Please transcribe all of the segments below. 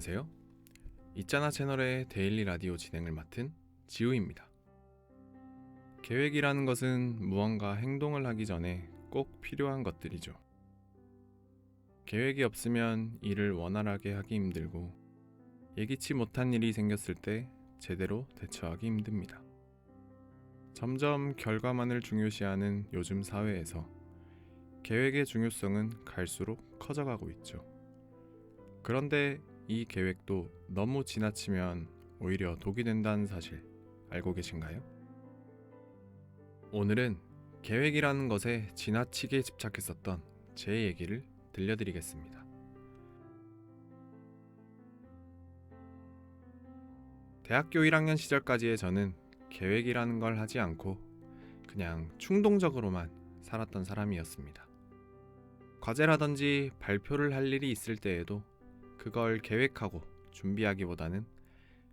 안녕하세요. 있잖아 채널의 데일리 라디오 진행을 맡은 지우입니다. 계획이라는 것은 무언가 행동을 하기 전에 꼭 필요한 것들이죠. 계획이 없으면 일을 원활하게 하기 힘들고 예기치 못한 일이 생겼을 때 제대로 대처하기 힘듭니다. 점점 결과만을 중요시하는 요즘 사회에서 계획의 중요성은 갈수록 커져가고 있죠. 그런데 이 계획도 너무 지나치면 오히려 독이 된다는 사실 알고 계신가요? 오늘은 계획이라는 것에 지나치게 집착했었던 제 얘기를 들려드리겠습니다. 대학교 1학년 시절까지의 저는 계획이라는 걸 하지 않고 그냥 충동적으로만 살았던 사람이었습니다. 과제라든지 발표를 할 일이 있을 때에도 그걸 계획하고 준비하기보다는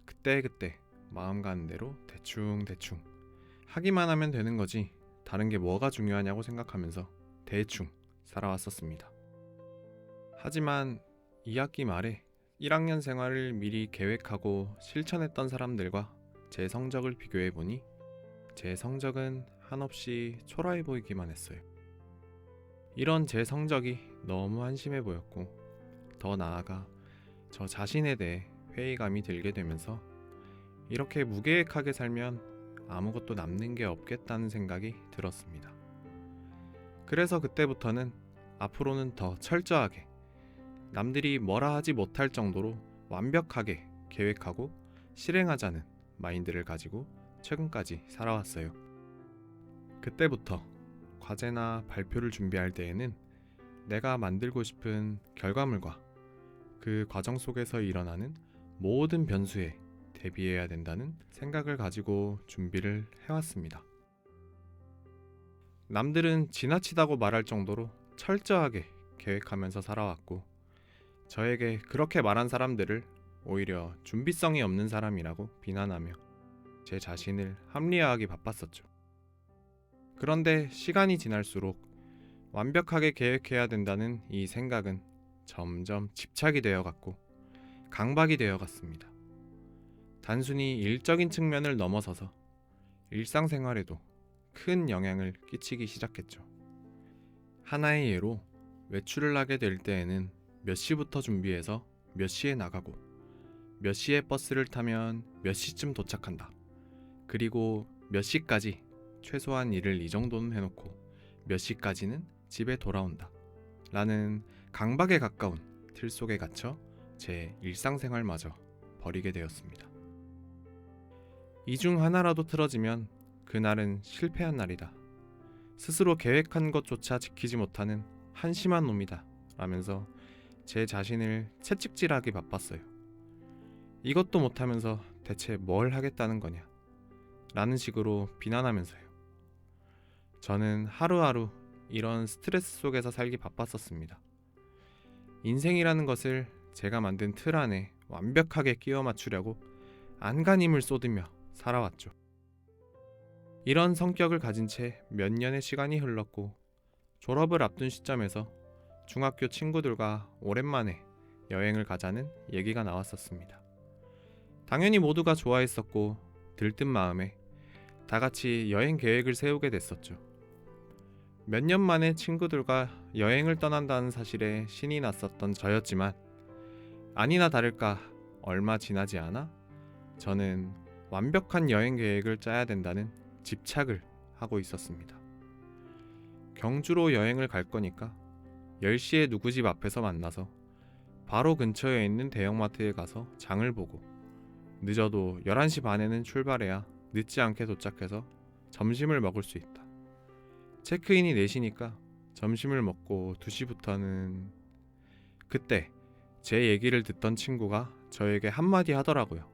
그때그때 마음 가는 대로 대충 하기만 하면 되는 거지 다른 게 뭐가 중요하냐고 생각하면서 대충 살아왔었습니다. 하지만 2학기 말에 1학년 생활을 미리 계획하고 실천했던 사람들과 제 성적을 비교해보니 제 성적은 한없이 초라해 보이기만 했어요. 이런 제 성적이 너무 한심해 보였고 더 나아가 저 자신에 대해 회의감이 들게 되면서 이렇게 무계획하게 살면 아무것도 남는 게 없겠다는 생각이 들었습니다. 그래서 그때부터는 앞으로는 더 철저하게 남들이 뭐라 하지 못할 정도로 완벽하게 계획하고 실행하자는 마인드를 가지고 최근까지 살아왔어요. 그때부터 과제나 발표를 준비할 때에는 내가 만들고 싶은 결과물과 그 과정 속에서 일어나는 모든 변수에 대비해야 된다는 생각을 가지고 준비를 해왔습니다. 남들은 지나치다고 말할 정도로 철저하게 계획하면서 살아왔고 저에게 그렇게 말한 사람들을 오히려 준비성이 없는 사람이라고 비난하며 제 자신을 합리화하기 바빴었죠. 그런데 시간이 지날수록 완벽하게 계획해야 된다는 이 생각은 점점 집착이 되어갔고 강박이 되어갔습니다. 단순히 일적인 측면을 넘어서서 일상생활에도 큰 영향을 끼치기 시작했죠. 하나의 예로 외출을 하게 될 때에는 몇 시부터 준비해서 몇 시에 나가고 몇 시에 버스를 타면 몇 시쯤 도착한다. 그리고 몇 시까지 최소한 일을 이 정도는 해놓고 몇 시까지는 집에 돌아온다. 라는 강박에 가까운 틀 속에 갇혀 제 일상생활마저 버리게 되었습니다. 이 중 하나라도 틀어지면 그날은 실패한 날이다. 스스로 계획한 것조차 지키지 못하는 한심한 놈이다. 라면서 제 자신을 채찍질하기 바빴어요. 이것도 못하면서 대체 뭘 하겠다는 거냐? 라는 식으로 비난하면서요. 저는 하루하루 이런 스트레스 속에서 살기 바빴었습니다. 인생이라는 것을 제가 만든 틀 안에 완벽하게 끼워 맞추려고 안간힘을 쏟으며 살아왔죠. 이런 성격을 가진 채 몇 년의 시간이 흘렀고 졸업을 앞둔 시점에서 중학교 친구들과 오랜만에 여행을 가자는 얘기가 나왔었습니다. 당연히 모두가 좋아했었고 들뜬 마음에 다 같이 여행 계획을 세우게 됐었죠. 몇 년 만에 친구들과 여행을 떠난다는 사실에 신이 났었던 저였지만 아니나 다를까 얼마 지나지 않아 저는 완벽한 여행 계획을 짜야 된다는 집착을 하고 있었습니다. 경주로 여행을 갈 거니까 10시에 누구 집 앞에서 만나서 바로 근처에 있는 대형마트에 가서 장을 보고 늦어도 11시 반에는 출발해야 늦지 않게 도착해서 점심을 먹을 수 있다. 체크인이 4시니까 점심을 먹고 2시부터는... 그때 제 얘기를 듣던 친구가 저에게 한마디 하더라고요.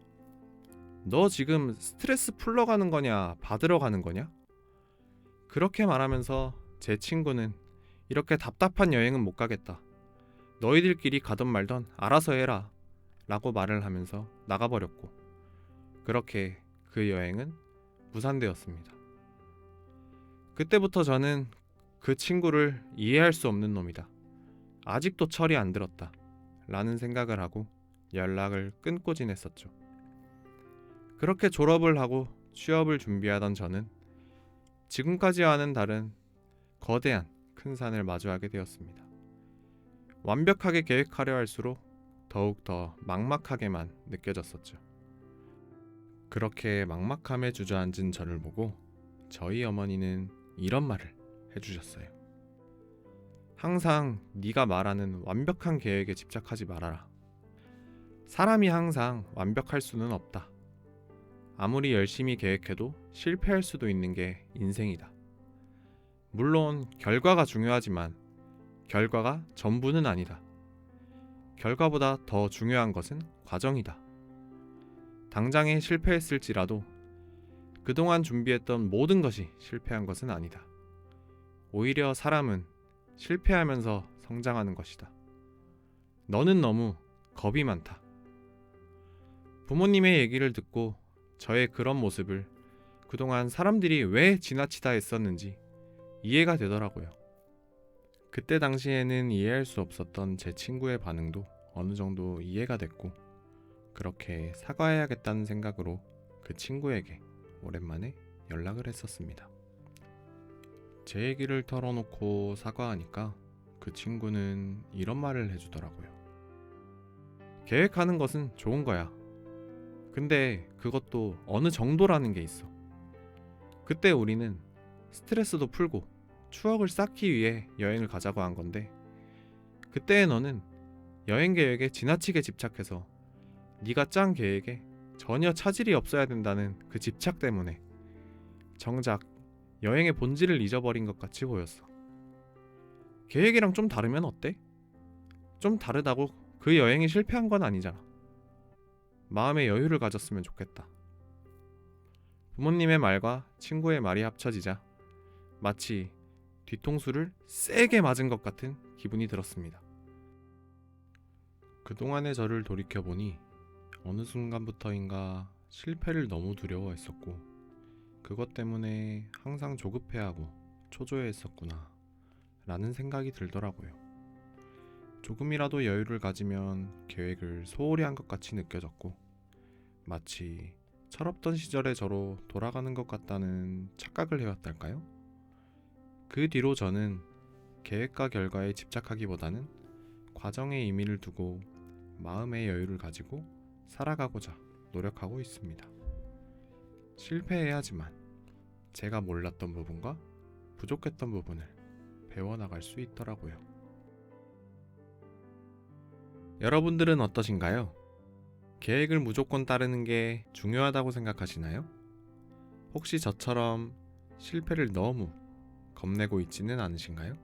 너 지금 스트레스 풀러 가는 거냐 받으러 가는 거냐? 그렇게 말하면서 제 친구는 이렇게 답답한 여행은 못 가겠다. 너희들끼리 가던 말던 알아서 해라 라고 말을 하면서 나가버렸고 그렇게 그 여행은 무산되었습니다. 그때부터 저는 그 친구를 이해할 수 없는 놈이다. 아직도 철이 안 들었다. 라는 생각을 하고 연락을 끊고 지냈었죠. 그렇게 졸업을 하고 취업을 준비하던 저는 지금까지와는 다른 거대한 큰 산을 마주하게 되었습니다. 완벽하게 계획하려 할수록 더욱 더 막막하게만 느껴졌었죠. 그렇게 막막함에 주저앉은 저를 보고 저희 어머니는 이런 말을 해주셨어요. 항상 네가 말하는 완벽한 계획에 집착하지 말아라. 사람이 항상 완벽할 수는 없다. 아무리 열심히 계획해도 실패할 수도 있는 게 인생이다. 물론 결과가 중요하지만 결과가 전부는 아니다. 결과보다 더 중요한 것은 과정이다. 당장에 실패했을지라도 그동안 준비했던 모든 것이 실패한 것은 아니다. 오히려 사람은 실패하면서 성장하는 것이다. 너는 너무 겁이 많다. 부모님의 얘기를 듣고 저의 그런 모습을 그동안 사람들이 왜 지나치다 했었는지 이해가 되더라고요. 그때 당시에는 이해할 수 없었던 제 친구의 반응도 어느 정도 이해가 됐고, 그렇게 사과해야겠다는 생각으로 그 친구에게 오랜만에 연락을 했었습니다. 제 얘기를 털어놓고 사과하니까 그 친구는 이런 말을 해주더라고요. 계획하는 것은 좋은 거야. 근데 그것도 어느 정도라는 게 있어. 그때 우리는 스트레스도 풀고 추억을 쌓기 위해 여행을 가자고 한 건데, 그때의 너는 여행 계획에 지나치게 집착해서 네가 짠 계획에 전혀 차질이 없어야 된다는 그 집착 때문에 정작 여행의 본질을 잊어버린 것 같이 보였어. 계획이랑 좀 다르면 어때? 좀 다르다고 그 여행이 실패한 건 아니잖아. 마음의 여유를 가졌으면 좋겠다. 부모님의 말과 친구의 말이 합쳐지자 마치 뒤통수를 세게 맞은 것 같은 기분이 들었습니다. 그동안의 저를 돌이켜보니 어느 순간부터인가 실패를 너무 두려워했었고, 그것 때문에 항상 조급해하고 초조해했었구나 라는 생각이 들더라고요. 조금이라도 여유를 가지면 계획을 소홀히 한 것 같이 느껴졌고, 마치 철없던 시절의 저로 돌아가는 것 같다는 착각을 해왔달까요? 그 뒤로 저는 계획과 결과에 집착하기보다는 과정에 의미를 두고 마음의 여유를 가지고 살아가고자 노력하고 있습니다. 실패해야지만 제가 몰랐던 부분과 부족했던 부분을 배워나갈 수 있더라고요. 여러분들은 어떠신가요? 계획을 무조건 따르는 게 중요하다고 생각하시나요? 혹시 저처럼 실패를 너무 겁내고 있지는 않으신가요?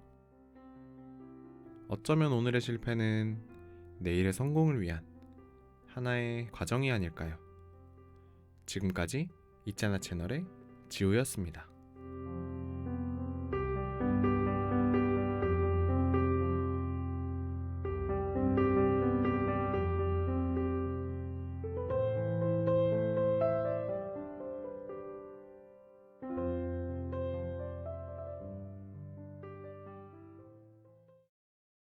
어쩌면 오늘의 실패는 내일의 성공을 위한 하나의 과정이 아닐까요? 지금까지 있잖아 채널의 지우였습니다.